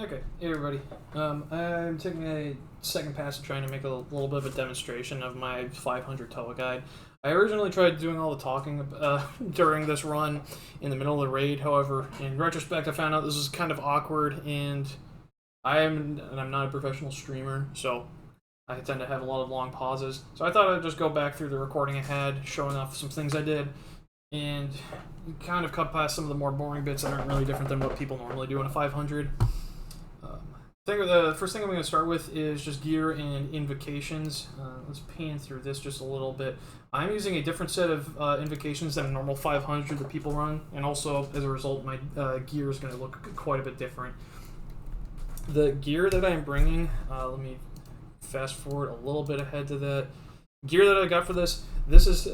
Okay, hey everybody. I'm taking a second pass at trying to make a little bit of a demonstration of my 500 Toa guide. I originally tried doing all the talking during this run in the middle of the raid. However, in retrospect, I found out this is kind of awkward, and I'm not a professional streamer, so I tend to have a lot of long pauses. So I thought I'd just go back through the recording I had, showing off some things I did, and kind of cut past some of the more boring bits that aren't really different than what people normally do in a 500. The first thing I'm going to start with is just gear and invocations. Let's pan through this just a little bit. I'm using a different set of invocations than a normal 500 that people run, and also, as a result, my gear is going to look quite a bit different. The gear that I'm bringing, let me fast forward a little bit ahead to that. Gear that I got for this is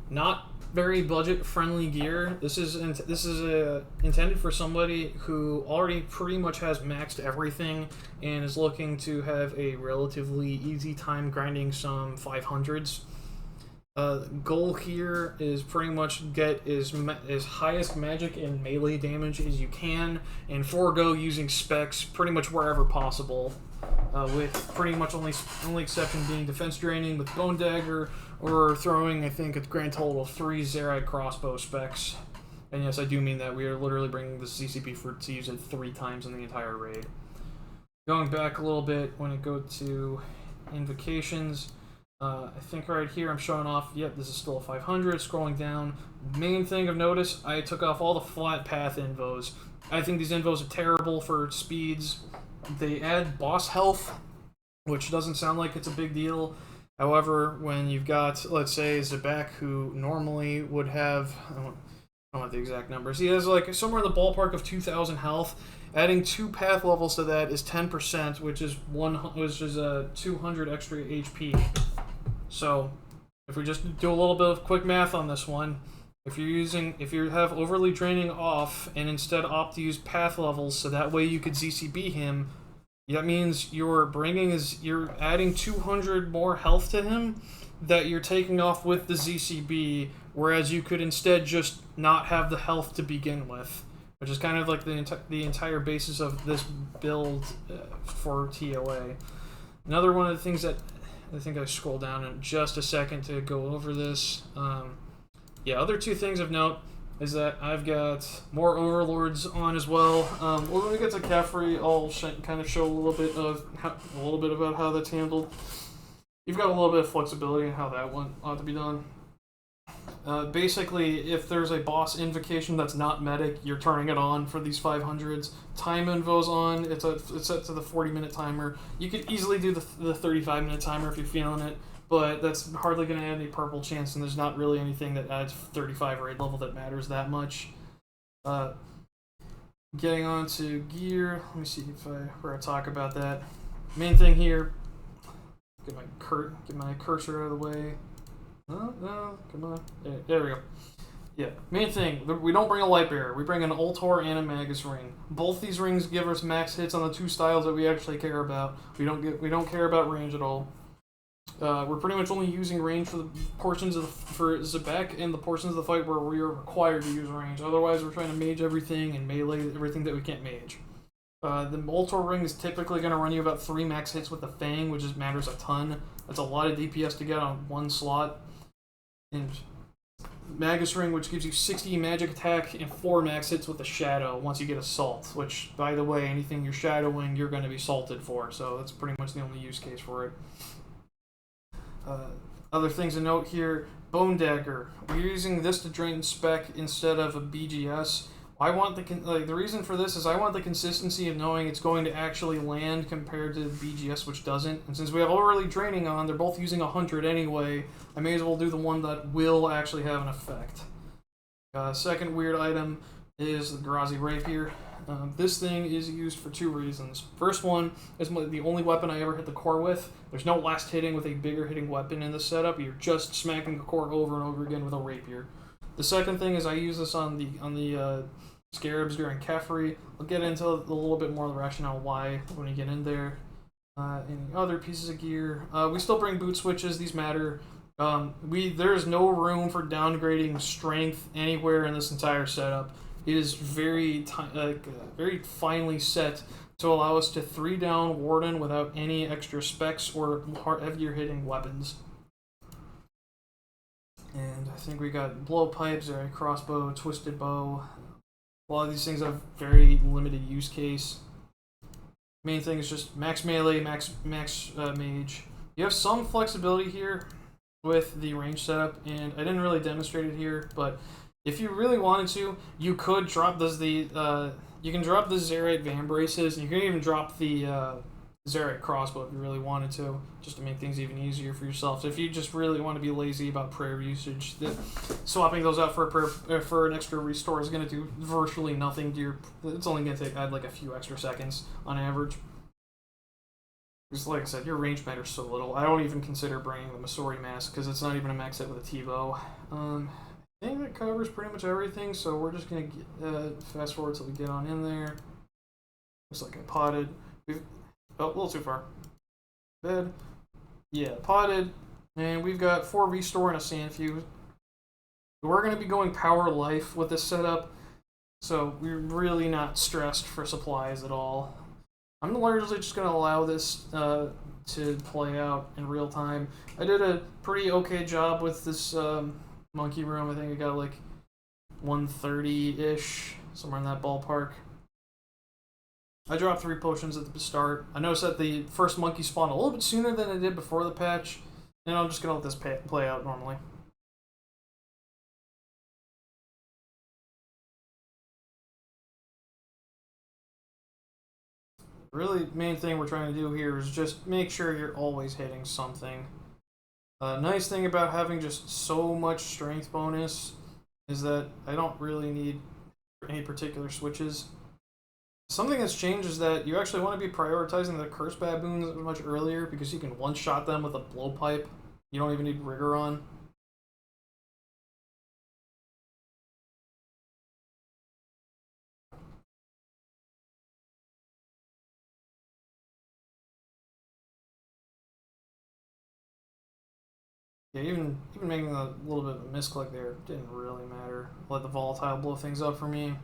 not very budget-friendly gear. This is intended for somebody who already pretty much has maxed everything and is looking to have a relatively easy time grinding some 500s. Goal here is pretty much get as highest magic and melee damage as you can, and forego using specs pretty much wherever possible. With pretty much only exception being defense draining with Bone Dagger, or throwing, I think, a grand total of 3 Zerite crossbow specs. And yes, I do mean that. We are literally bringing the CCP to use it 3 times in the entire raid. Going back a little bit, when I go to invocations, I think right here I'm showing off, yep, this is still a 500. Scrolling down, main thing of notice, I took off all the flat path invos. I think these invos are terrible for speeds. They add boss health, which doesn't sound like it's a big deal. However, when you've got, let's say, Zabak, who normally would have, I don't want the exact numbers, he has like somewhere in the ballpark of 2,000 health. Adding 2 path levels to that is 10%, which is 200 extra HP. So, if we just do a little bit of quick math on this one, if you have overly draining off and instead opt to use path levels, so that way you could ZCB him, that means you're adding 200 more health to him that you're taking off with the ZCB, whereas you could instead just not have the health to begin with, which is kind of like the entire basis of this build for TOA. Another one of the things that I think I scroll down in just a second to go over this. Other 2 things of note is that I've got more overlords on as well. When we get to Caffrey, I'll kind of show a little bit about how that's handled. You've got a little bit of flexibility in how that one ought to be done. Basically, if there's a boss invocation that's not medic, you're turning it on for these 500s. Time invo's on. It's set to the 40-minute timer. You could easily do the 35-minute timer if you're feeling it, but that's hardly going to add any purple chance, and there's not really anything that adds 35 raid level that matters that much. Getting on to gear, let me see if where I talk about that. Main thing here, get my cursor out of the way. No, come on. There we go. Yeah, main thing, we don't bring a lightbearer. We bring an ultor and a magus ring. Both these rings give us max hits on the 2 styles that we actually care about. We don't care about range at all. We're pretty much only using range for the portions for Zabek and the portions of the fight where we are required to use range. Otherwise, we're trying to mage everything and melee everything that we can't mage. The ultor ring is typically going to run you about 3 max hits with the Fang, which matters a ton. That's a lot of DPS to get on 1 slot. And magus ring, which gives you 60 magic attack and 4 max hits with the shadow once you get assault, which, by the way, anything you're shadowing, you're going to be salted for, so that's pretty much the only use case for it. Other things to note here, Bone Dagger. We're using this to drain spec instead of a BGS. I want the reason for this is I want the consistency of knowing it's going to actually land compared to BGS, which doesn't. And since we have overly draining on, they're both using 100 anyway, I may as well do the one that will actually have an effect. Second weird item is the Grazi Rapier. This thing is used for 2 reasons. First one is the only weapon I ever hit the core with. There's no last hitting with a bigger hitting weapon in this setup. You're just smacking the core over and over again with a rapier. The second thing is I use this on the Scarabs during Caffrey. I'll get into a little bit more of the rationale why when we get in there. Any other pieces of gear? We still bring boot switches. These matter. There is no room for downgrading strength anywhere in this entire setup. it is very very finely set to allow us to 3 down Warden without any extra specs or heavier hitting weapons. And I think we got blowpipes, a crossbow, twisted bow. A lot of these things have very limited use case. Main thing is just max melee, max mage. You have some flexibility here with the range setup, and I didn't really demonstrate it here, but if you really wanted to, you could drop you can drop the Zerite Van Braces, and you can even drop the Zerite Crossbow if you really wanted to, just to make things even easier for yourself. So if you just really want to be lazy about prayer usage, swapping those out for an extra restore is going to do virtually nothing to your. It's only going to add like a few extra seconds on average. Because like I said, your range matters so little. I don't even consider bringing the Masori Mask because it's not even a max set with a T-bow. I think that covers pretty much everything, so we're just going to fast forward till we get on in there. Looks like I potted. Oh, a little too far. Bed. Yeah, potted. And we've got 4 restore and a sand fuse. We're going to be going power life with this setup, so we're really not stressed for supplies at all. I'm largely just going to allow this to play out in real time. I did a pretty okay job with this monkey room. I think I got like 130-ish, somewhere in that ballpark. I dropped 3 potions at the start. I noticed that the first monkey spawned a little bit sooner than it did before the patch, and I'm just going to let this play out normally. Really, main thing we're trying to do here is just make sure you're always hitting something. Nice thing about having just so much strength bonus is that I don't really need any particular switches. Something that's changed is that you actually want to be prioritizing the Curse Baboons much earlier because you can one-shot them with a blowpipe. You don't even need rigor on. Yeah, even making a little bit of a misclick there didn't really matter. Let the volatile blow things up for me.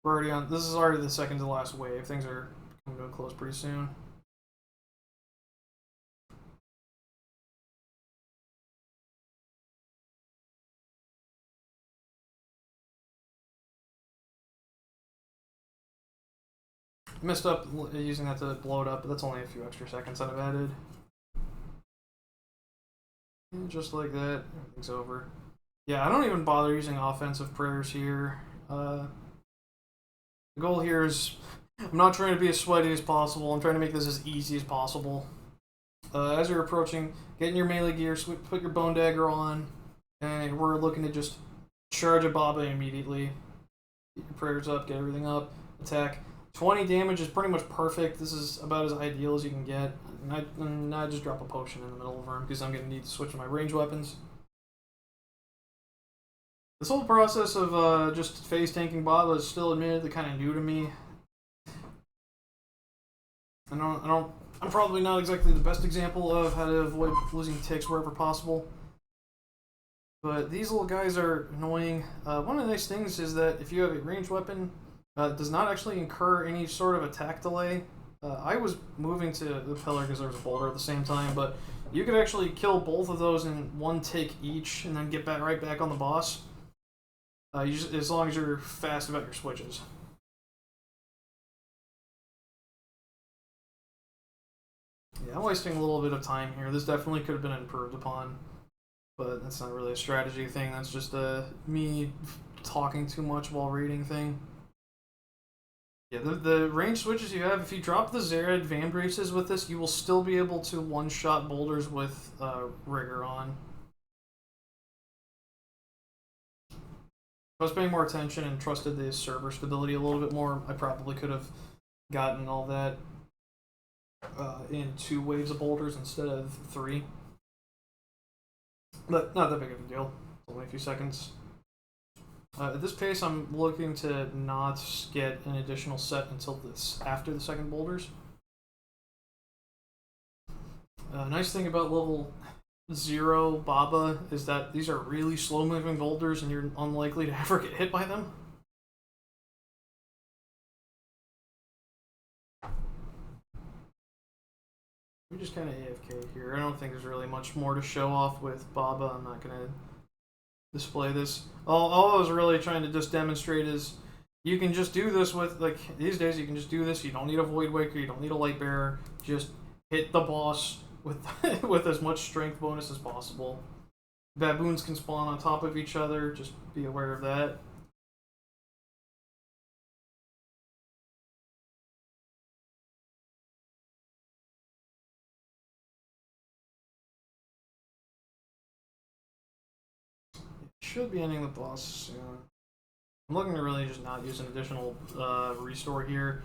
We're already on. This is already the second to last wave. Things are coming to a close pretty soon. Messed up using that to blow it up, but that's only a few extra seconds that I've added. And just like that, everything's over. Yeah, I don't even bother using offensive prayers here. The goal here is, I'm not trying to be as sweaty as possible. I'm trying to make this as easy as possible. As you're approaching, get in your melee gear, put your bone dagger on, and we're looking to just charge a Baba immediately. Get your prayers up, get everything up, attack. 20 damage is pretty much perfect. This is about as ideal as you can get. And I just drop a potion in the middle of the room because I'm going to need to switch to my range weapons. This whole process of just phase tanking Baba is still admittedly kind of new to me. I'm probably not exactly the best example of how to avoid losing ticks wherever possible. But these little guys are annoying. One of the nice things is that if you have a ranged weapon, it does not actually incur any sort of attack delay. I was moving to the pillar because there was a boulder at the same time, but you could actually kill both of those in 1 tick each and then get right back on the boss. As long as you're fast about your switches. Yeah, I'm wasting a little bit of time here. This definitely could have been improved upon, but that's not really a strategy thing. That's just me talking too much while reading thing. Yeah, the range switches you have, if you drop the Zerad Van Braces with this, you will still be able to one-shot boulders with rigor on. If I was paying more attention and trusted the server stability a little bit more, I probably could have gotten all that in 2 waves of boulders instead of 3. But not that big of a deal. Only a few seconds. At this pace, I'm looking to not get an additional set until after the second boulders. Nice thing about level 0 Baba is that these are really slow-moving boulders, and you're unlikely to ever get hit by them. We just kind of AFK here. I don't think there's really much more to show off with Baba. I'm not going to display this. All I was really trying to just demonstrate is you can just do this with, like, these days you can just do this. You don't need a Void Waker, you don't need a Lightbearer. Just hit the boss with with as much strength bonus as possible. Baboons can spawn on top of each other, just be aware of that. Should be ending the boss soon. I'm looking to really just not use an additional restore here.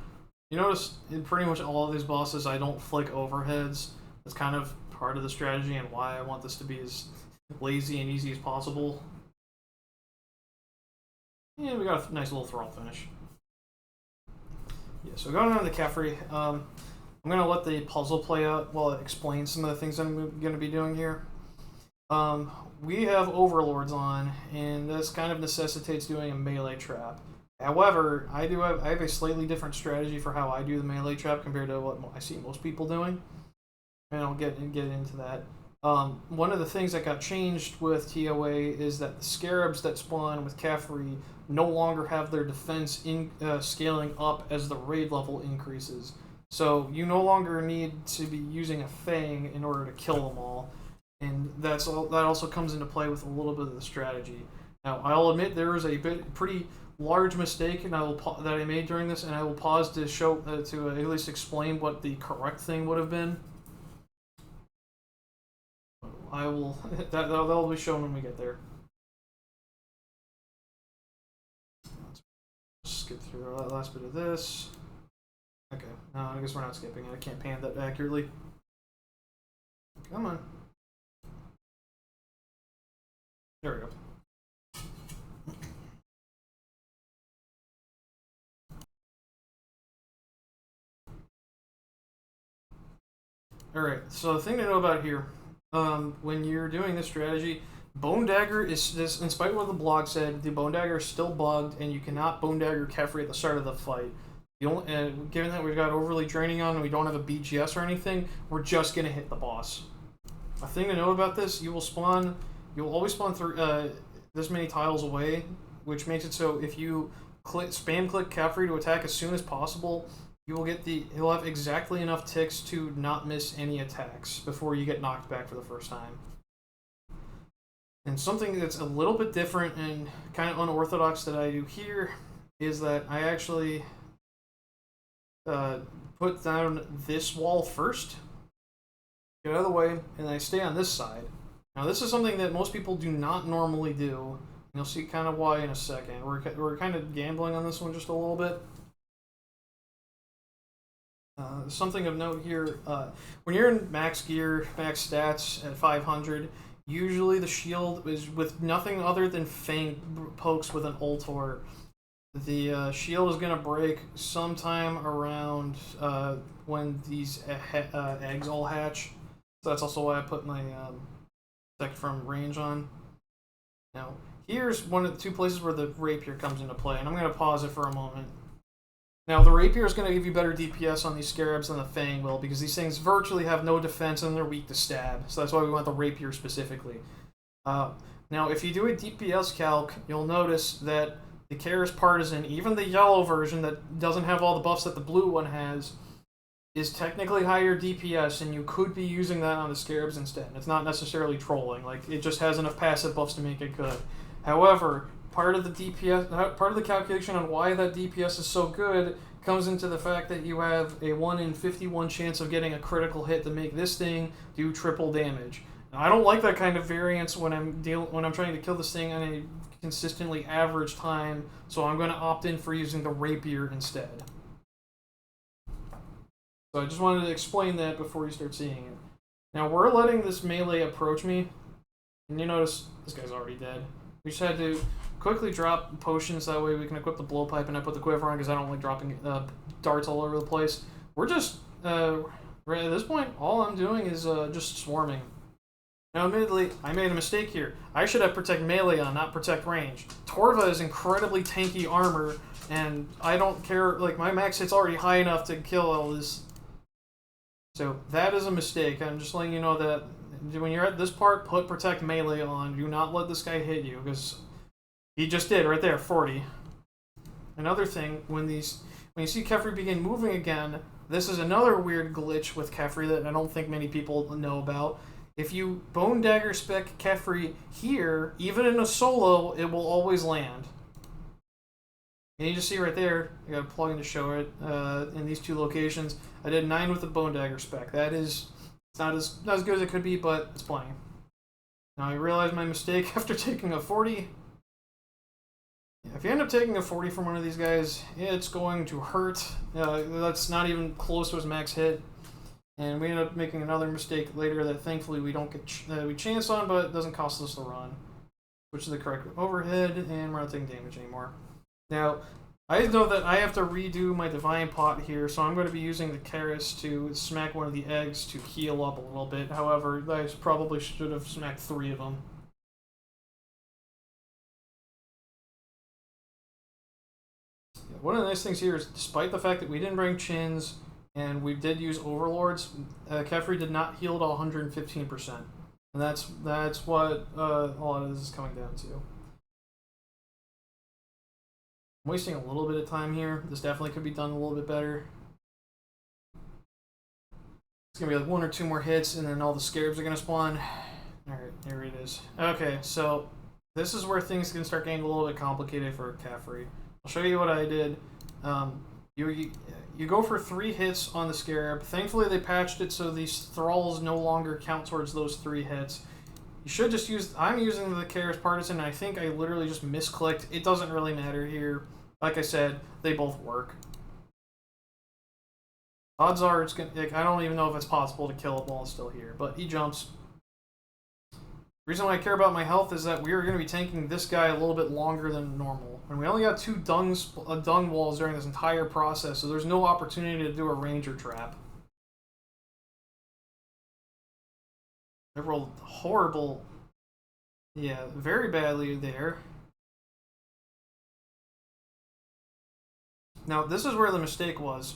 You notice in pretty much all of these bosses I don't flick overheads. That's kind of part of the strategy and why I want this to be as lazy and easy as possible. Yeah, we got a nice little thrall finish. Yeah, so going on to the Caffrey, I'm going to let the puzzle play out while it explains some of the things I'm going to be doing here. We have overlords on, and this kind of necessitates doing a melee trap. However, I have a slightly different strategy for how I do the melee trap compared to what I see most people doing, and I'll get into that. One of the things that got changed with TOA is that the scarabs that spawn with Caffrey no longer have their defense scaling up as the raid level increases. So you no longer need to be using a Fang in order to kill them all. And that also comes into play with a little bit of the strategy. Now, I'll admit there was a pretty large mistake, and that I made during this, and I will pause to show to at least explain what the correct thing would have been. I will that'll be shown when we get there. Let's skip through the last bit of this. Okay, no, I guess we're not skipping it. I can't pan that accurately. Come on. There we go. Alright, so the thing to know about here, when you're doing this strategy, Bone Dagger is this, in spite of what the blog said, the Bone Dagger is still bugged, and you cannot Bone Dagger Caffrey at the start of the fight. Given that we've got overly draining on and we don't have a BGS or anything, we're just going to hit the boss. A thing to know about this, you will always spawn through this many tiles away, which makes it so if you spam click Caffrey to attack as soon as possible, you'll have exactly enough ticks to not miss any attacks before you get knocked back for the first time. And something that's a little bit different and kind of unorthodox that I do here is that I actually put down this wall first, get out of the way, and I stay on this side. Now, this is something that most people do not normally do. You'll see kind of why in a second. We're kind of gambling on this one just a little bit. Something of note here, when you're in max gear, max stats at 500, usually the shield is with nothing other than Fang pokes with an ultor. The shield is going to break sometime around when these eggs all hatch. So that's also why I put my protect from range on. Now, here's one of the two places where the rapier comes into play, and I'm going to pause it for a moment. Now, the rapier is going to give you better DPS on these scarabs than the Fang will, because these things virtually have no defense and they're weak to stab. So that's why we want the rapier specifically. Now, if you do a DPS calc, you'll notice that the Karis Partisan, even the yellow version that doesn't have all the buffs that the blue one has, is technically higher DPS, and you could be using that on the scarabs instead. It's not necessarily trolling, like, it just has enough passive buffs to make it good. However, part of the calculation on why that DPS is so good comes into the fact that you have a 1 in 51 chance of getting a critical hit to make this thing do triple damage. Now, I don't like that kind of variance when I'm trying to kill this thing on a consistently average time, so I'm going to opt in for using the rapier instead. So I just wanted to explain that before you start seeing it. Now, we're letting this melee approach me, and you notice this guy's already dead. We just had to quickly drop potions, that way we can equip the blowpipe, and I put the quiver on because I don't like dropping darts all over the place. We're just, right at this point, all I'm doing is just swarming. Now, admittedly, I made a mistake here. I should have protect melee on, not protect range. Torva is incredibly tanky armor, and I don't care, like, my max hit's already high enough to kill all this. So that is a mistake. I'm just letting you know that when you're at this part, put protect melee on. Do not let this guy hit you, because he just did right there, 40. Another thing, when you see Kefri begin moving again, this is another weird glitch with Kefri that I don't think many people know about. If you Bone Dagger spec Kefri here, even in a solo, it will always land. And you just see right there, I got a plugin to show it, in these two locations. I did 9 with the Bone Dagger spec. That is, it's not as good as it could be, but it's plenty. Now I realized my mistake after taking a 40. If you end up taking a 40 from one of these guys, it's going to hurt. That's not even close to his max hit. And we end up making another mistake later that thankfully we don't get we chance on, but it doesn't cost us the run. Which is the correct overhead, and we're not taking damage anymore. Now, I know that I have to redo my Divine Pot here, so I'm going to be using the Karis to smack one of the eggs to heal up a little bit. However, I probably should have smacked 3 of them. One of the nice things here is, despite the fact that we didn't bring Chins and we did use Overlords, Kefri did not heal to 115%. And that's what a lot of this is coming down to. I'm wasting a little bit of time here. This definitely could be done a little bit better. It's going to be like 1 or 2 more hits, and then all the scarabs are going to spawn. Alright, here it is. Okay, so this is where things can start getting a little bit complicated for Kefri. I'll show you what I did. You go for 3 hits on the Scarab. Thankfully, they patched it so these thralls no longer count towards those 3 hits. You should just use... I'm using the Karis Partisan, and I think I literally just misclicked. It doesn't really matter here. Like I said, they both work. Odds are it's gonna... Like, I don't even know if it's possible to kill it while it's still here, but he jumps. The reason why I care about my health is that we are going to be tanking this guy a little bit longer than normal. And we only got 2 dung walls during this entire process, so there's no opportunity to do a ranger trap. I rolled horrible. Yeah, very badly there. Now, this is where the mistake was.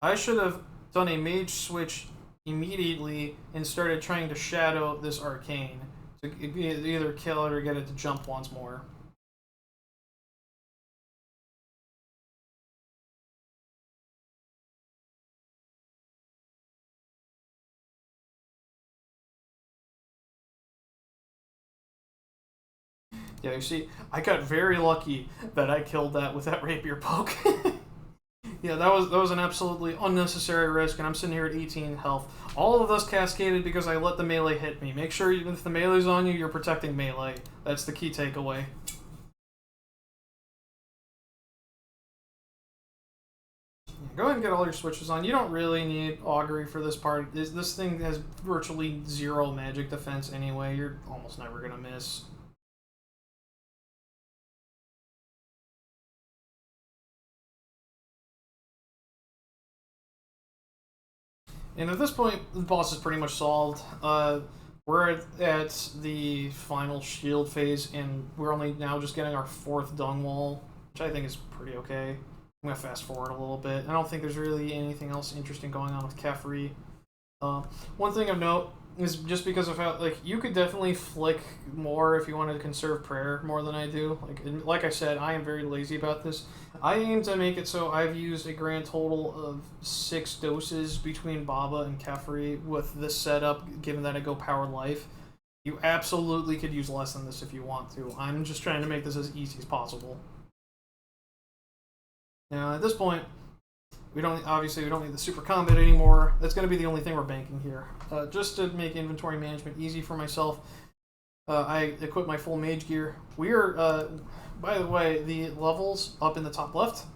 I should have done a mage switch immediately and started trying to shadow this arcane to either kill it or get it to jump once more. Yeah, you see, I got very lucky that I killed that with that rapier poke. Yeah, that was an absolutely unnecessary risk, and I'm sitting here at 18 health. All of this cascaded because I let the melee hit me. Make sure even if the melee's on you, you're protecting melee. That's the key takeaway. Yeah, go ahead and get all your switches on. You don't really need augury for this part. This thing has virtually 0 magic defense anyway. You're almost never going to miss. And at this point, the boss is pretty much solved. We're at the final shield phase, and we're only now just getting our 4th dung wall, which I think is pretty okay. I'm going to fast forward a little bit. I don't think there's really anything else interesting going on with Kefri. One thing of note is just because of how, like, you could definitely flick more if you wanted to conserve prayer more than I do. Like I said, I am very lazy about this. I aim to make it so I've used a grand total of 6 doses between Baba and Kefri with this setup, given that I go power life. You absolutely could use less than this if you want to. I'm just trying to make this as easy as possible. Now, at this point, we don't need the super combat anymore. That's going to be the only thing we're banking here. Just to make inventory management easy for myself, I equip my full mage gear. We are, by the way, the levels up in the top left,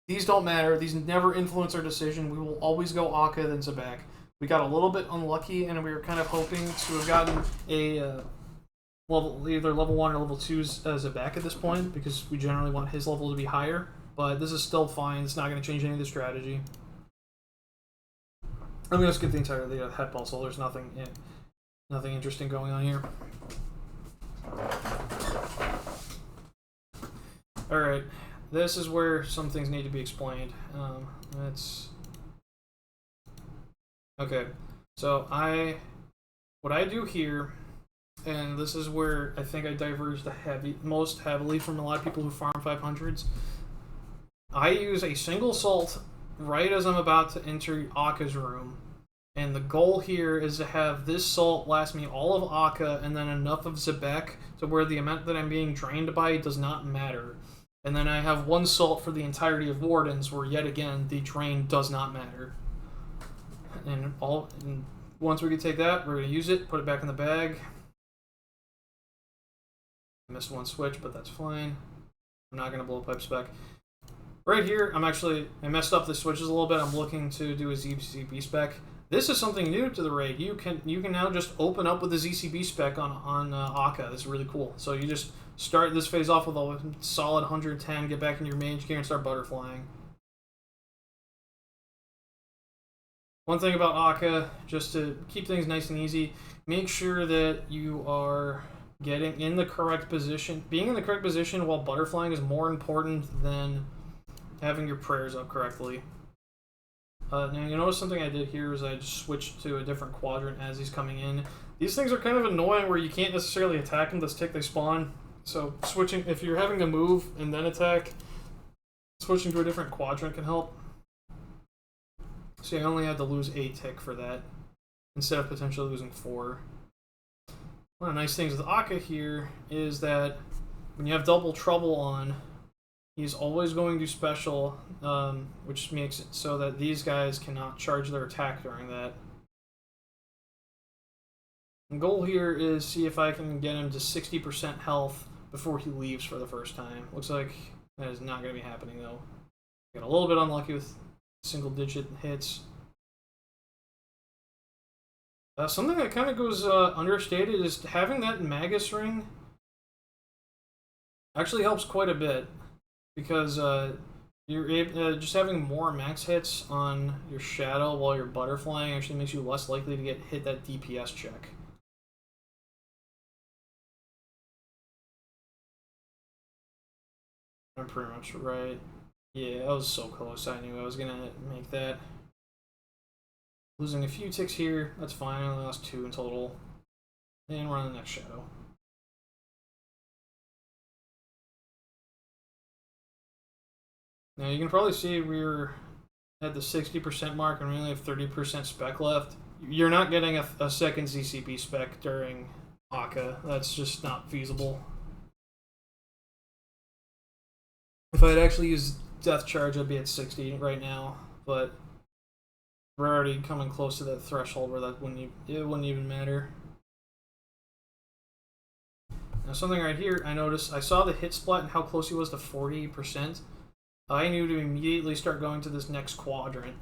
these don't matter. These never influence our decision. We will always go Akka then Zabak. We got a little bit unlucky, and we were kind of hoping to have gotten a either level 1 or level 2's Zabak at this point, because we generally want his level to be higher. But this is still fine. It's not going to change any of the strategy. I'm going to skip the entire head puzzle. There's nothing interesting going on here. Alright, this is where some things need to be explained. Okay, so what I do here, and this is where I think I diverge most heavily from a lot of people who farm 500s. I use a single salt right as I'm about to enter Akka's room. And the goal here is to have this salt last me all of Akka and then enough of Zebek to where the amount that I'm being drained by does not matter. And then I have one salt for the entirety of Wardens where yet again the drain does not matter. And once we can take that, we're going to use it, put it back in the bag. I missed one switch, but that's fine. I'm not going to blow pipes back. Right here, I messed up the switches a little bit. I'm looking to do a ZCB spec. This is something new to the raid. You can now just open up with a ZCB spec on Akka. This is really cool. So you just start this phase off with a solid 110, get back in your mage gear, and start butterflying. One thing about Akka, just to keep things nice and easy, make sure that you are getting in the correct position. Being in the correct position while butterflying is more important than having your prayers up correctly. Now, you notice something I did here is I just switched to a different quadrant as he's coming in. These things are kind of annoying where you can't necessarily attack them the tick they spawn. So switching, if you're having to move and then attack, switching to a different quadrant can help. See, I only had to lose a tick for that, instead of potentially losing 4. One of the nice things with Akka here is that when you have double trouble on, he's always going to special, which makes it so that these guys cannot charge their attack during that. The goal here is see if I can get him to 60% health before he leaves for the first time. Looks like that is not going to be happening though. Got a little bit unlucky with single-digit hits. Something that kind of goes understated is having that magus ring actually helps quite a bit. Because you're just having more max hits on your shadow while you're butterflying actually makes you less likely to hit that DPS check. I'm pretty much right. Yeah, I was so close. I knew I was gonna make that. Losing a few ticks here, that's fine. I only lost 2 in total. And we're on the next shadow. Now you can probably see we're at the 60% mark and we only have 30% spec left. You're not getting a second ZCB spec during Akka. That's just not feasible. If I had actually used Death Charge, I'd be at 60 right now, but we're already coming close to that threshold where it wouldn't even matter. Now something right here, I saw the hit splat and how close he was to 40%. I knew to immediately start going to this next quadrant.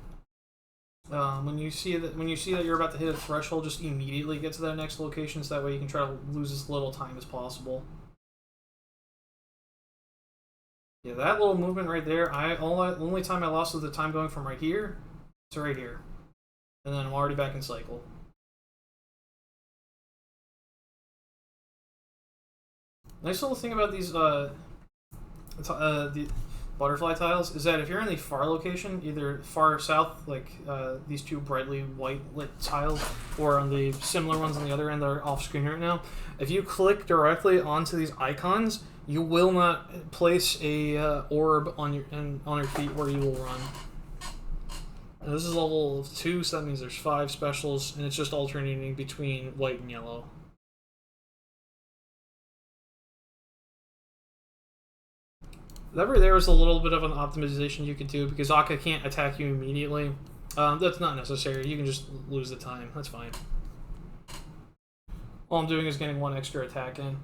When you see that you're about to hit a threshold, just immediately get to that next location, so that way you can try to lose as little time as possible. Yeah, that little movement right there. Only time I lost was the time going from right here to right here, and then I'm already back in cycle. Nice little thing about these the butterfly tiles is that if you're in the far location, either far south, like these 2 brightly white lit tiles, or on the similar ones on the other end that are off screen right now, if you click directly onto these icons, you will not place a orb on your feet where you will run. And this is level 2, so that means there's 5 specials, and it's just alternating between white and yellow. There was a little bit of an optimization you could do because Akka can't attack you immediately. That's not necessary. You can just lose the time. That's fine. All I'm doing is getting 1 extra attack in.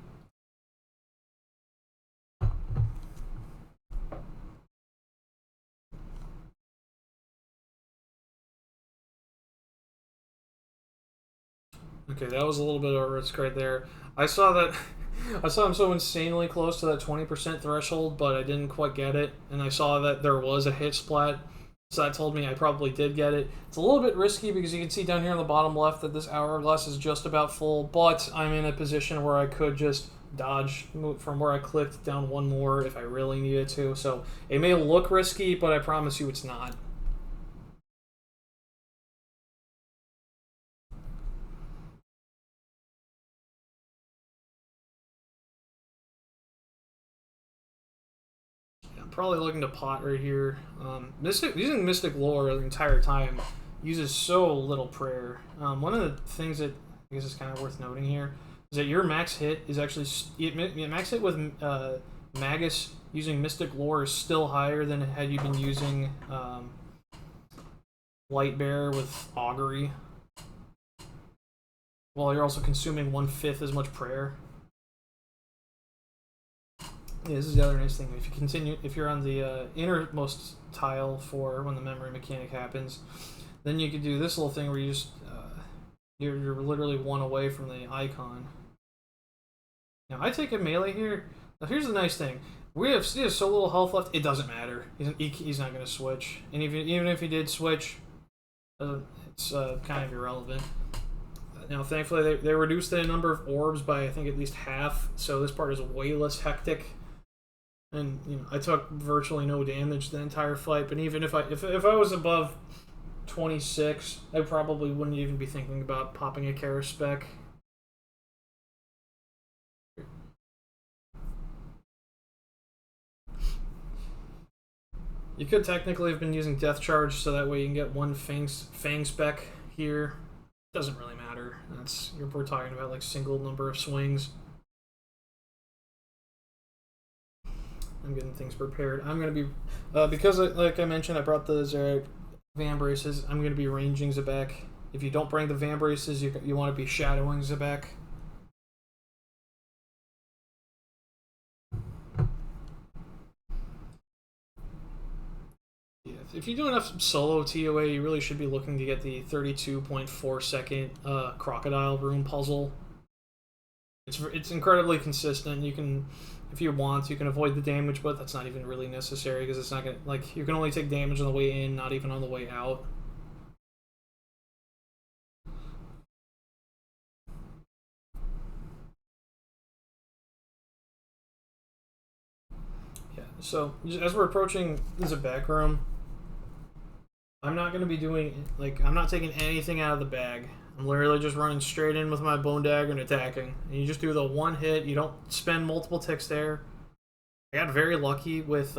Okay, that was a little bit of a risk right there. I saw him so insanely close to that 20% threshold, but I didn't quite get it. And I saw that there was a hit splat, so that told me I probably did get it. It's a little bit risky because you can see down here on the bottom left that this hourglass is just about full, but I'm in a position where I could just dodge from where I clicked down 1 more if I really needed to. So it may look risky, but I promise you it's not. probably looking to pot right here. Using Mystic Lore the entire time uses so little prayer. One of the things that I guess is kind of worth noting here is that your max hit is actually max hit with magus using Mystic Lore is still higher than had you been using lightbearer with augury. While you're also consuming 1/5 as much prayer. Yeah, this is the other nice thing. If you continue, if you're on the innermost tile for when the memory mechanic happens, then you could do this little thing where you just you're literally one away from the icon. Now I take a melee here. Now here's the nice thing: he has so little health left. It doesn't matter. He's not going to switch, and even if he did switch, it's kind of irrelevant. Now, thankfully, they reduced the number of orbs by I think at least half, so this part is way less hectic. And you know, I took virtually no damage the entire fight. But even if I was above 26, I probably wouldn't even be thinking about popping a Kara spec. You could technically have been using Death Charge, so that way you can get one Fang spec here. Doesn't really matter. We're talking about like single number of swings. I'm getting things prepared. I'm gonna be because like I mentioned, I brought the Zarek Van Braces. I'm gonna be ranging Zabek. If you don't bring the Van Braces, you want to be shadowing Zabek. If you do enough solo TOA, you really should be looking to get the 32.4 second crocodile room puzzle. It's incredibly consistent. You can, if you want, you can avoid the damage, but that's not even really necessary because it's not gonna, like, you can only take damage on the way in, not even on the way out. Yeah. So as we're approaching the back room, I'm not going to be doing, like, I'm not taking anything out of the bag. I'm literally just running straight in with my bone dagger and attacking. And you just do the one hit. You don't spend multiple ticks there. I got very lucky with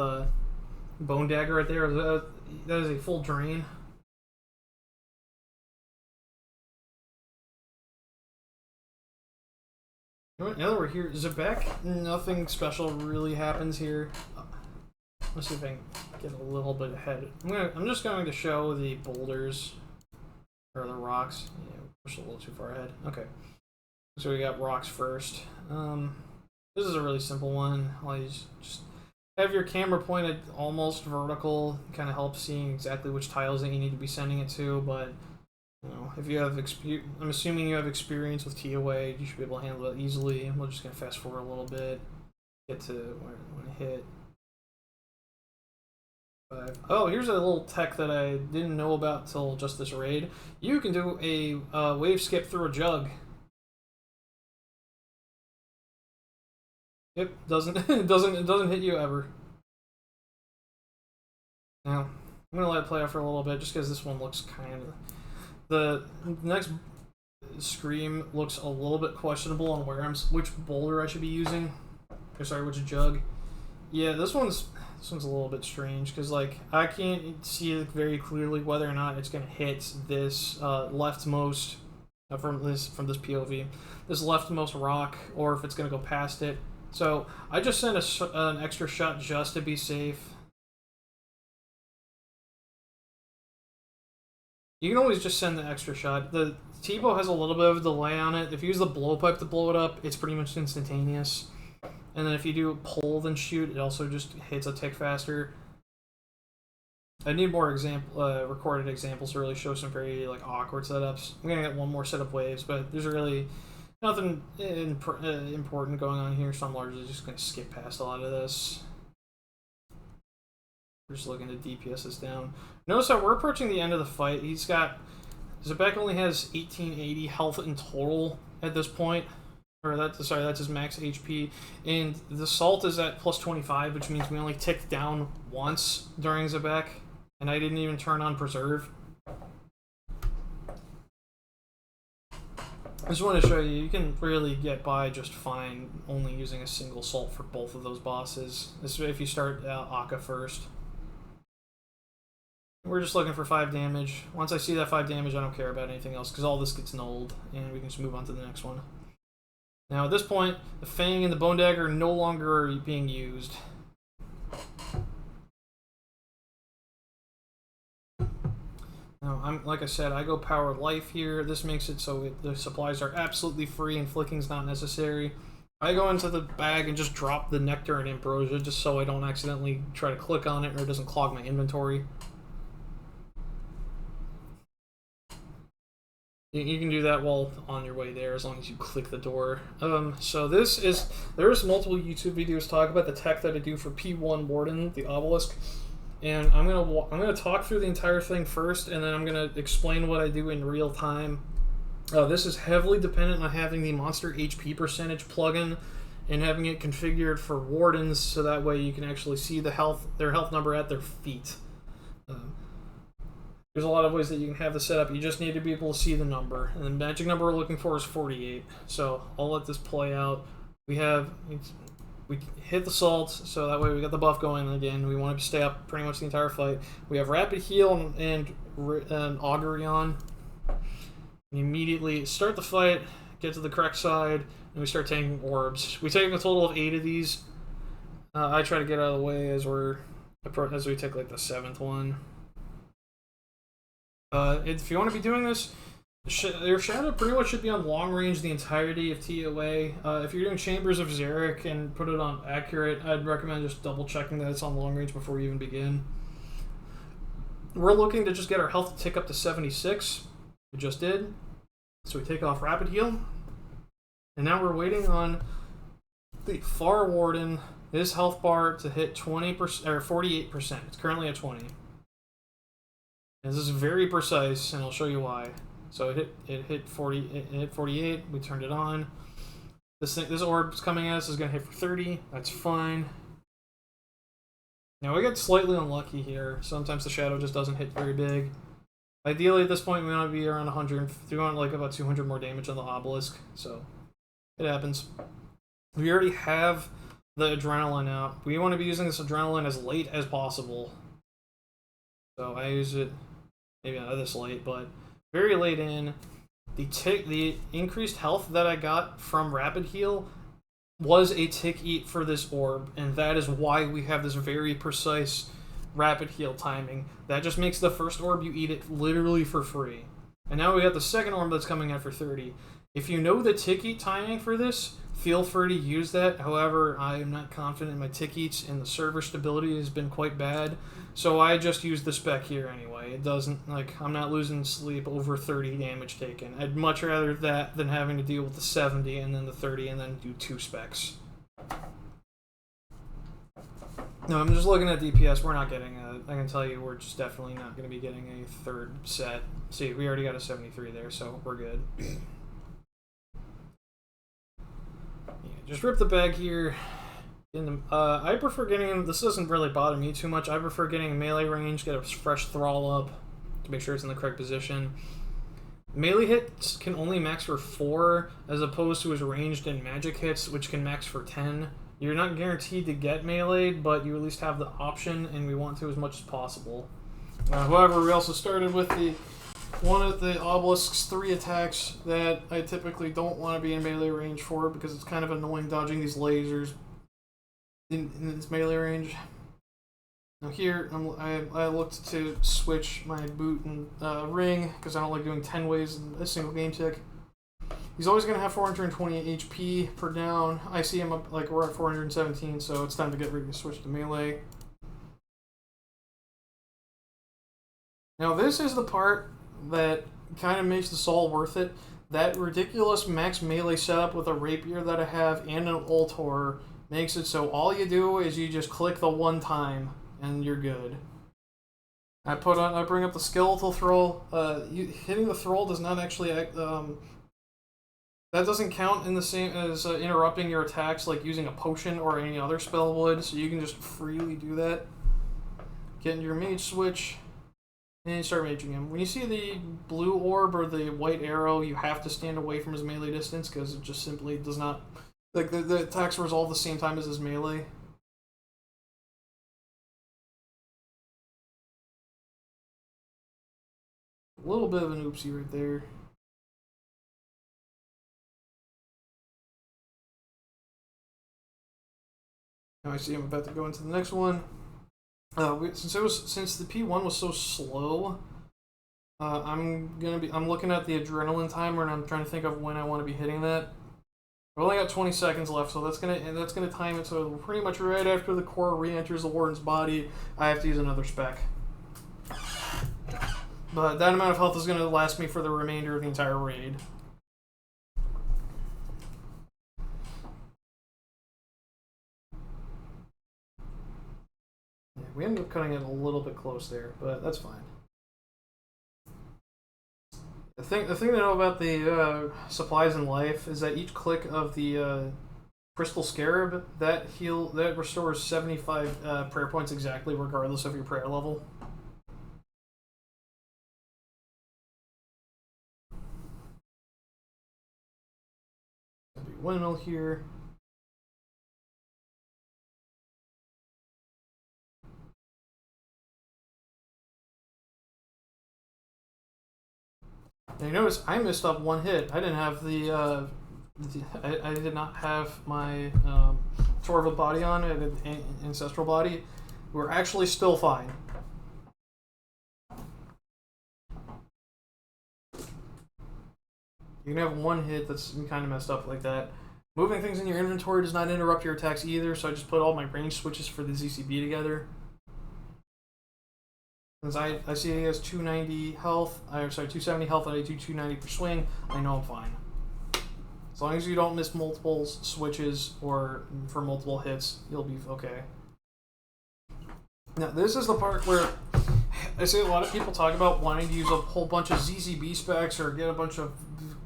bone dagger right there. That is a full drain. Now that we're here, Zabek, nothing special really happens here. Let's see if I can get a little bit ahead. I'm just going to show the boulders, or the rocks. Yeah, pushed a little too far ahead. Okay, so we got rocks first. This is a really simple one. You just have your camera pointed almost vertical. Kind of helps seeing exactly which tiles that you need to be sending it to. But you know, if you have I'm assuming you have experience with TOA, you should be able to handle it easily. We're just gonna fast forward a little bit, get to where I want to hit. Oh, here's a little tech that I didn't know about till just this raid. You can do a wave skip through a jug. Yep, it doesn't hit you ever. Now, I'm gonna let it play out for a little bit, just because this one looks kind of. The next scream looks a little bit questionable on which boulder I should be using. Or sorry, which jug. Yeah, this one's a little bit strange because like I can't see very clearly whether or not it's gonna hit this leftmost from this POV, this leftmost rock, or if it's gonna go past it. So I just sent an extra shot just to be safe. You can always just send the extra shot. The T-bow has a little bit of a delay on it. If you use the blowpipe to blow it up, it's pretty much instantaneous. And then if you do pull then shoot, it also just hits a tick faster. I need more recorded examples to really show some very like awkward setups. I'm gonna get one more set of waves, but there's really nothing important going on here, so I'm largely just gonna skip past a lot of this. We're just looking to DPS this down. Notice that we're approaching the end of the fight. Zabek only has 1880 health in total at this point. That's his max HP. And the salt is at plus 25, which means we only ticked down once during Zabek. And I didn't even turn on preserve. I just want to show you can really get by just fine only using a single salt for both of those bosses. This is if you start Akka first. We're just looking for 5 damage. Once I see that 5 damage, I don't care about anything else because all this gets nulled, and we can just move on to the next one. Now at this point, the Fang and the Bone Dagger are no longer being used. Now, like I said, I go power life here. This makes it so the supplies are absolutely free and flicking's not necessary. I go into the bag and just drop the Nectar and Ambrosia just so I don't accidentally try to click on it or it doesn't clog my inventory. You can do that while on your way there as long as you click the door. So there's multiple YouTube videos talk about the tech that I do for P1 Warden, the obelisk. And I'm gonna talk through the entire thing first, and then I'm gonna explain what I do in real time. This is heavily dependent on having the monster HP percentage plugin and having it configured for wardens, so that way you can actually see their health number at their feet. There's a lot of ways that you can have this set up. You just need to be able to see the number, and the magic number we're looking for is 48. So I'll let this play out. We hit the salt, so that way we got the buff going again. We want to stay up pretty much the entire fight. We have rapid heal and augury on. We immediately start the fight, get to the correct side, and we start taking orbs. We take a total of 8 of these. I try to get out of the way as we take like the 7th one. If you want to be doing this, your shadow pretty much should be on long range the entirety of TOA. If you're doing Chambers of Xeric and put it on accurate, I'd recommend just double checking that it's on long range before you even begin. We're looking to just get our health to tick up to 76. We just did. So we take off Rapid Heal. And now we're waiting on the Far Warden, his health bar to hit 20% or 48%. It's currently at 20. And this is very precise, and I'll show you why. So it hit 48. We turned it on. This orb's coming at us is gonna hit for 30. That's fine. Now we got slightly unlucky here. Sometimes the shadow just doesn't hit very big. Ideally, at this point, we want to be around 100. We want like about 200 more damage on the obelisk. So it happens. We already have the adrenaline out. We want to be using this adrenaline as late as possible. So I use it. Maybe not this late, but very late in. The increased health that I got from Rapid Heal was a tick eat for this orb, and that is why we have this very precise Rapid Heal timing. That just makes the first orb you eat it literally for free. And now we got the second orb that's coming out for 30. If you know the tick eat timing for this, feel free to use that. However, I am not confident in my tick eats, and the server stability has been quite bad. So I just use the spec here anyway. It doesn't, like, I'm not losing sleep over 30 damage taken. I'd much rather that than having to deal with the 70 and then the 30 and then do 2 specs. No, I'm just looking at DPS. We're not getting I can tell you we're just definitely not going to be getting a 3rd set. See, we already got a 73 there, so we're good. Just rip the bag here. I prefer getting, this doesn't really bother me too much, I prefer getting a melee range, get a fresh thrall up to make sure it's in the correct position. Melee hits can only max for 4, as opposed to his ranged and magic hits, which can max for 10. You're not guaranteed to get meleeed, but you at least have the option, and we want to as much as possible. However, we also started with one of the obelisk's 3 attacks that I typically don't want to be in melee range for, because it's kind of annoying dodging these lasers in its melee range. Now here, I looked to switch my boot and ring, because I don't like doing 10 ways in a single game tick. He's always going to have 428 HP per down. I see him up, like, we're at 417, so it's time to get ready to switch to melee. Now this is the part that kind of makes this all worth it. That ridiculous max melee setup with a rapier that I have and an ultor makes it so all you do is you just click the one time and you're good. I bring up the skeletal thrall. Hitting the thrall does not actually that doesn't count in the same as interrupting your attacks like using a potion or any other spell would, so you can just freely do that. Get into your mage switch. and you start maging him. When you see the blue orb or the white arrow, you have to stand away from his melee distance because it just simply does not... Like, the attacks resolve the same time as his melee. A little bit of an oopsie right there. Now I see I'm about to go into the next one. Since the P1 was so slow, I'm looking at the adrenaline timer and I'm trying to think of when I want to be hitting that. I've only got 20 seconds left, so that's gonna time it. So pretty much right after the core re-enters the warden's body, I have to use another spec. But that amount of health is gonna last me for the remainder of the entire raid. We ended up cutting it a little bit close there, but that's fine. The thing to know about the supplies in life is that each click of the crystal scarab that restores 75 prayer points exactly, regardless of your prayer level. Windmill here. Now you notice I missed up one hit. I didn't have I did not have my Torva body on. I had an ancestral body. We're actually still fine. You can have one hit that's kind of messed up like that. Moving things in your inventory does not interrupt your attacks either, so I just put all my range switches for the ZCB together. Since I see he has 290 health, 270 health, and I do 290 per swing, I know I'm fine. As long as you don't miss multiple switches or for multiple hits, you'll be okay. Now, this is the part where I see a lot of people talk about wanting to use a whole bunch of ZZB specs or get a bunch of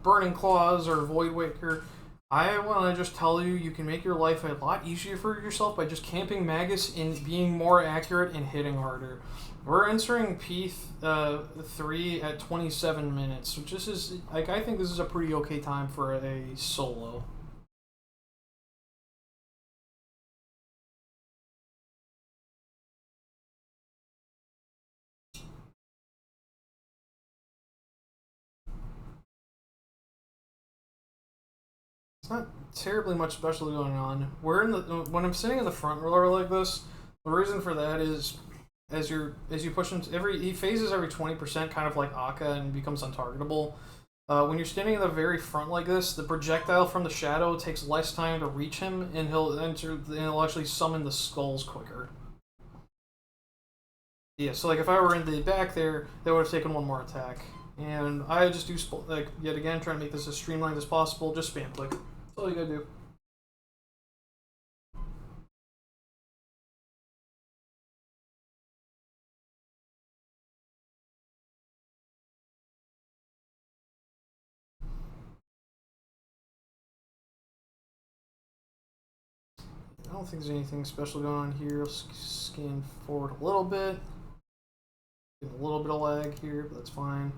Burning Claws or Void Waker. I want to just tell you, you can make your life a lot easier for yourself by just camping Magus and being more accurate and hitting harder. We're entering P3 at 27 minutes, which is, like, I think this is a pretty okay time for a solo. It's not terribly much special going on. When I'm sitting in the front rower like this, the reason for that is as you push him, he phases every 20%, kind of like Akka, and becomes untargetable. When you're standing in the very front like this, the projectile from the shadow takes less time to reach him, and he'll actually summon the skulls quicker. Yeah, so like if I were in the back there, they would have taken one more attack. And I just do, like, yet again, trying to make this as streamlined as possible, just spam click. That's all you gotta do. I don't think there's anything special going on here. I'll scan forward a little bit. Get a little bit of lag here, but that's fine.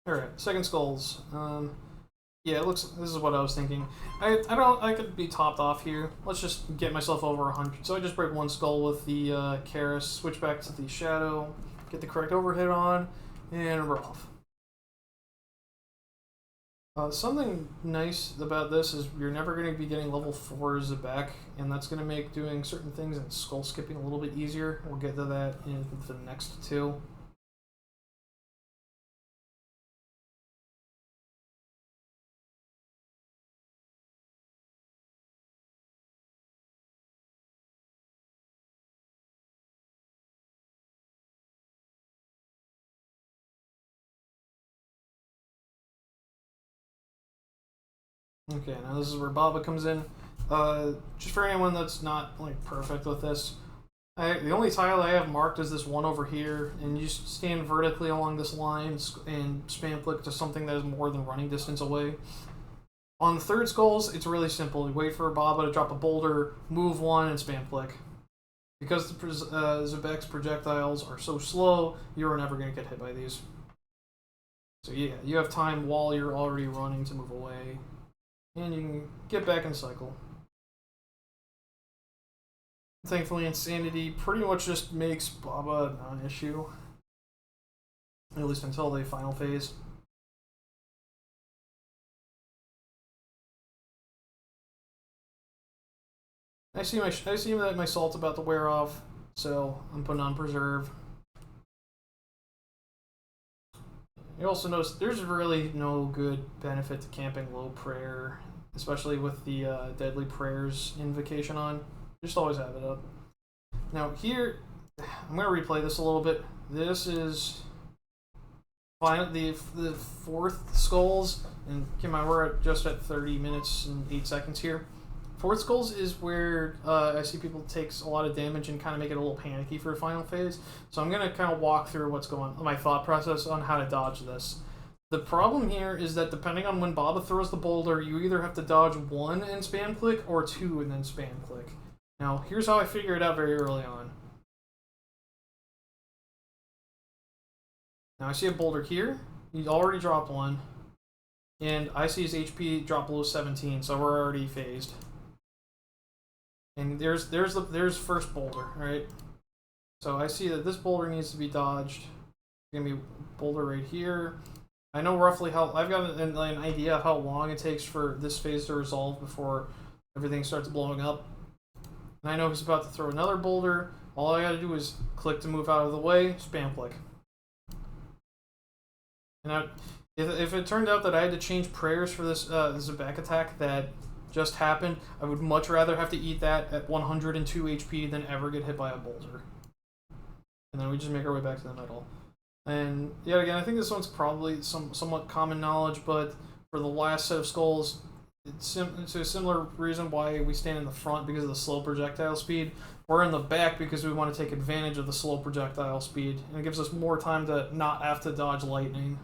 Alright, second skulls. Yeah, it looks. This is what I was thinking. I could be topped off here. Let's just get myself over 100. So I just break one skull with the Karis, switch back to the Shadow, get the correct overhit on, and we're off. Something nice about this is you're never going to be getting level 4 Zabek, and that's going to make doing certain things and skull skipping a little bit easier. We'll get to that in the next two. Okay, now this is where Baba comes in. Just for anyone that's not like perfect with this, the only tile I have marked is this one over here, and you stand vertically along this line and spam click to something that is more than running distance away. On the third skulls, it's really simple. You wait for Baba to drop a boulder, move one, and spam click. Because the Zebek's projectiles are so slow, you're never going to get hit by these. So yeah, you have time while you're already running to move away, and you can get back in cycle. Thankfully, Insanity pretty much just makes Baba a non-issue, at least until the final phase. I see that my salt's about to wear off, so I'm putting on Preserve. You also notice there's really no good benefit to camping low prayer, especially with the Deadly Prayers invocation on. Just always have it up. Now here, I'm going to replay this a little bit. This is the fourth skulls, and keep in mind we're just at 30 minutes and 8 seconds here. Fourth skulls is where I see people takes a lot of damage and kind of make it a little panicky for a final phase. So I'm going to kind of walk through my thought process on how to dodge this. The problem here is that depending on when Baba throws the boulder, you either have to dodge 1 and spam click or 2 and then spam click. Now, here's how I figure it out very early on. Now I see a boulder here. He already dropped one. And I see his HP drop below 17, so we're already phased. And there's first boulder, right? So I see that this boulder needs to be dodged. It's gonna be a boulder right here. I know roughly I've got an idea of how long it takes for this phase to resolve before everything starts blowing up. And I know he's about to throw another boulder. All I gotta do is click to move out of the way, spam click. And if it turned out that I had to change prayers for this Zebek attack that just happened, I would much rather have to eat that at 102 HP than ever get hit by a boulder. And then we just make our way back to the middle. And yet again, I think this one's probably somewhat common knowledge, but for the last set of skulls, it's a similar reason why we stand in the front because of the slow projectile speed. We're in the back because we want to take advantage of the slow projectile speed, and it gives us more time to not have to dodge lightning.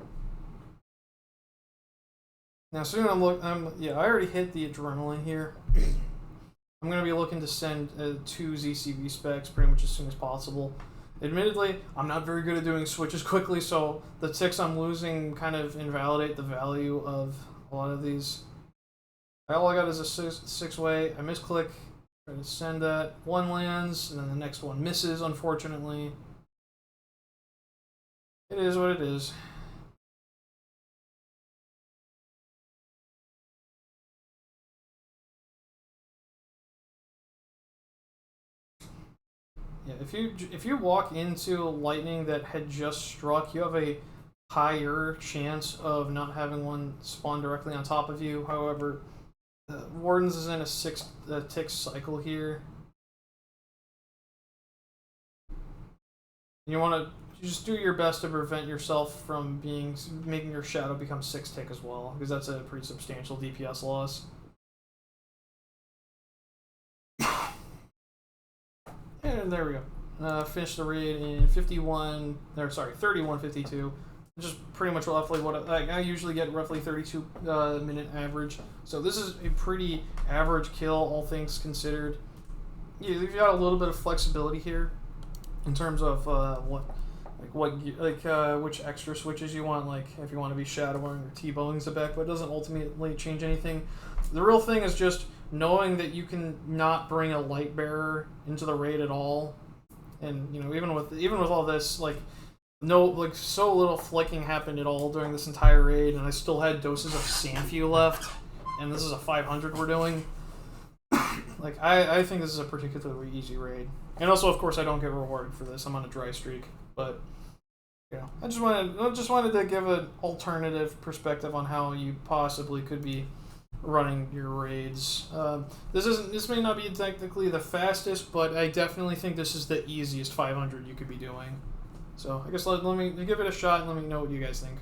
Now soon I already hit the adrenaline here. I'm going to be looking to send 2 ZCV specs pretty much as soon as possible. Admittedly, I'm not very good at doing switches quickly, so the ticks I'm losing kind of invalidate the value of a lot of these. All I got is a 6-way. I misclick, try to send that. One lands, and then the next one misses, unfortunately. It is what it is. Yeah, if you walk into lightning that had just struck, you have a higher chance of not having one spawn directly on top of you. However, Wardens is in a 6 tick cycle here. You want to just do your best to prevent yourself from making your shadow become 6 tick as well, because that's a pretty substantial DPS loss. And there we go. Finish the raid in 31:52. Just pretty much roughly what I usually get, roughly 32 minute average. So this is a pretty average kill, all things considered. You've got a little bit of flexibility here in terms of which extra switches you want. Like if you want to be shadowing or T-bowing Zebek, but it doesn't ultimately change anything. The real thing is just knowing that you can not bring a lightbearer into the raid at all, and even with all this, so little flicking happened at all during this entire raid, and I still had doses of Sanfew left, and this is a 500 we're doing. I think this is a particularly easy raid, and also of course I don't get rewarded for this. I'm on a dry streak, but I just wanted to give an alternative perspective on how you possibly could be running your raids. This may not be technically the fastest, but I definitely think this is the easiest 500 you could be doing. So I guess let me give it a shot and let me know what you guys think.